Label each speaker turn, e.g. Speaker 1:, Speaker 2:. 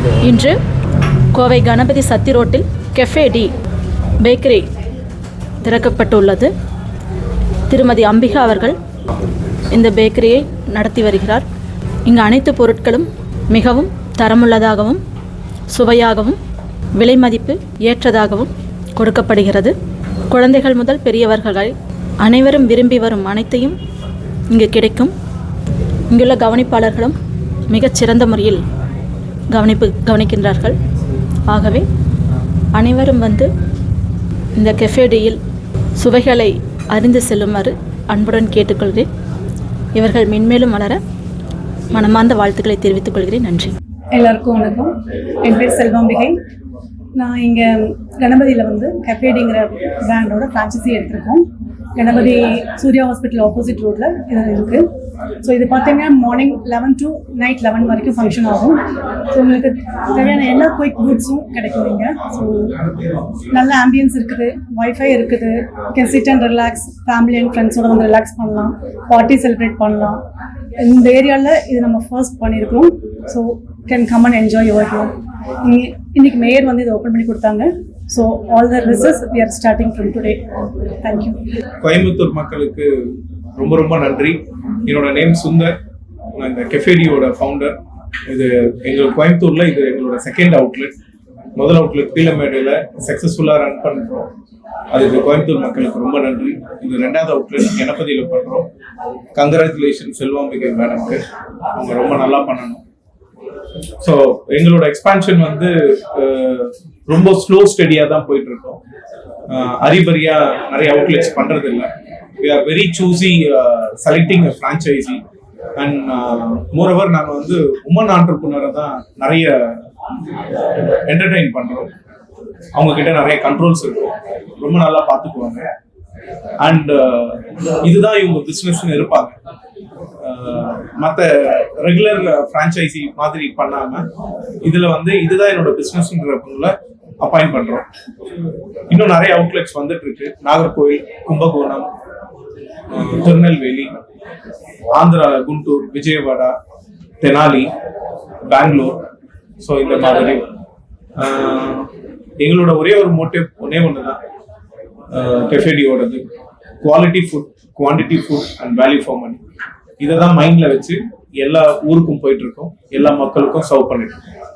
Speaker 1: இன்று கோவை கணபதி சத்தி ரோட்டில் cafe D bakery திறக்கப்பட்டுள்ளது. திருமதி அம்பிகா அவர்கள் இந்த பேக்கரியை நடத்தி வருகிறார். இங்கு அனைத்து பொருட்களும் மிகவும் தரமுள்ளதாகவும் சுவையாகவும் விலை மதிப்பு ஏற்றதாகவும் கொடுக்கப்படுகிறது. குழந்தைகள் முதல் பெரியவர்கள் அனைவரும் விரும்பி வரும் அனைத்தையும் இங்கு கிடைக்கும். இங்குள்ள கவனிப்பாளர்களும் மிகச்சிறந்த முறையில் கவனிக்கின்றார்கள். ஆகவே அனைவரும் வந்து இந்த கெஃபே டீயில் சுவைகளை அறிந்து செல்லுமாறு அன்புடன் கேட்டுக்கொள்கிறேன். இவர்கள் மென்மேலும் வளர மனமார்ந்த வாழ்த்துக்களை தெரிவித்துக் கொள்கிறேன். நன்றி.
Speaker 2: எல்லாருக்கும் வணக்கம். என் பேர் செல்வாம்பிகை. நான் இங்கே கணபதியில் வந்து கெஃபேடிங்கிற பிராண்டோட ஃப்ரான்ச்சைசி எடுத்திருக்கோம். கணபதி சூர்யா ஹாஸ்பிட்டல் ஆப்போசிட் ரோட்டில் இது இருக்குது. ஸோ இது பார்த்தீங்கன்னா மார்னிங் 11 to நைட் 11 வரைக்கும் ஃபங்க்ஷன் ஆகும். ஸோ உங்களுக்கு தேவையான எல்லா குயிக் ஃபுட்ஸும் கிடைக்கும் இங்கே. ஸோ நல்ல ஆம்பியன்ஸ் இருக்குது, வைஃபை இருக்குது. Can sit and relax, family and ஃப்ரெண்ட்ஸோட வந்து ரிலாக்ஸ் பண்ணலாம், பார்ட்டி செலிப்ரேட் பண்ணலாம். இந்த ஏரியாவில் இது நம்ம ஃபர்ஸ்ட் பண்ணியிருக்கோம். So can come and enjoy your home. இன்னைக்கு மேயர் வந்து இதை ஓப்பன் பண்ணி கொடுத்தாங்க. So all the research we are starting from today. Thank you.
Speaker 3: Coimbatore மக்களுக்கு ரொம்ப ரொம்ப நன்றி. என்னோட நேம் சுந்தர். நான் இந்த கெஃபேடியோட ஃபவுண்டர். இது எங்களுக்கு கோயம்புத்தூரில் இது எங்களோட செகண்ட் அவுட்லெட். முதல் அவுட்லெட் பீலமேடையில் சக்ஸஸ்ஃபுல்லாக ரன் பண்ணுறோம். அதுக்கு கோயம்புத்தூர் மக்களுக்கு ரொம்ப நன்றி. இது 2வது அவுட்லெட் கணபதியில் பண்ணுறோம். கங்க்ராச்சுலேஷன் செல்வாம்பிகை மேடம்க்கு. அவங்க ரொம்ப நல்லா பண்ணணும். ஸோ எங்களோட எக்ஸ்பான்ஷன் வந்து ரொம்ப ஸ்லோ ஸ்டடியாக தான் போயிட்டு இருக்கோம். அரிபரியா நிறைய அவுட்லெட்ஸ் பண்றது இல்லை. We are very choosy selecting a franchisee and moreover நாங்கள் வந்து உமன் ஆண்டர்பிரினரை தான் நிறைய என்டர்டெயின் பண்ணுறோம். அவங்க கிட்ட நிறைய கண்ட்ரோல்ஸ் இருக்கும், ரொம்ப நல்லா பார்த்துக்குவாங்க. அண்ட் இதுதான் இவங்க பிஸ்னஸ்ன்னு இருப்பாங்க. மற்ற ரெகுலர் ஃப்ரான்ச்சைசி மாதிரி பண்ணாமல் இதில் வந்து இதுதான் என்னோட பிஸ்னஸ்ன்றதுல அப்பாயிண்ட் பண்ணுறோம். இன்னும் நிறைய அவுட்லெட்ஸ் வந்துட்டு இருக்கு. நாகர்கோவில், கும்பகோணம், திருநெல்வேலி, ஆந்திரா, குண்டூர், விஜயவாடா, தெனாலி, பெங்களூர். ஸோ இந்த மாதிரி எங்களோட ஒரே ஒரு மோட்டிவ் ஒன்று தான் கெஃபேடியோடது. Quality food, quantity food and value for money. இதை தான் மைண்டில் வச்சு எல்லா ஊருக்கும் போயிட்டு இருக்கோம், எல்லா மக்களுக்கும் சர்வ் பண்ணிட்டு இருக்கோம்.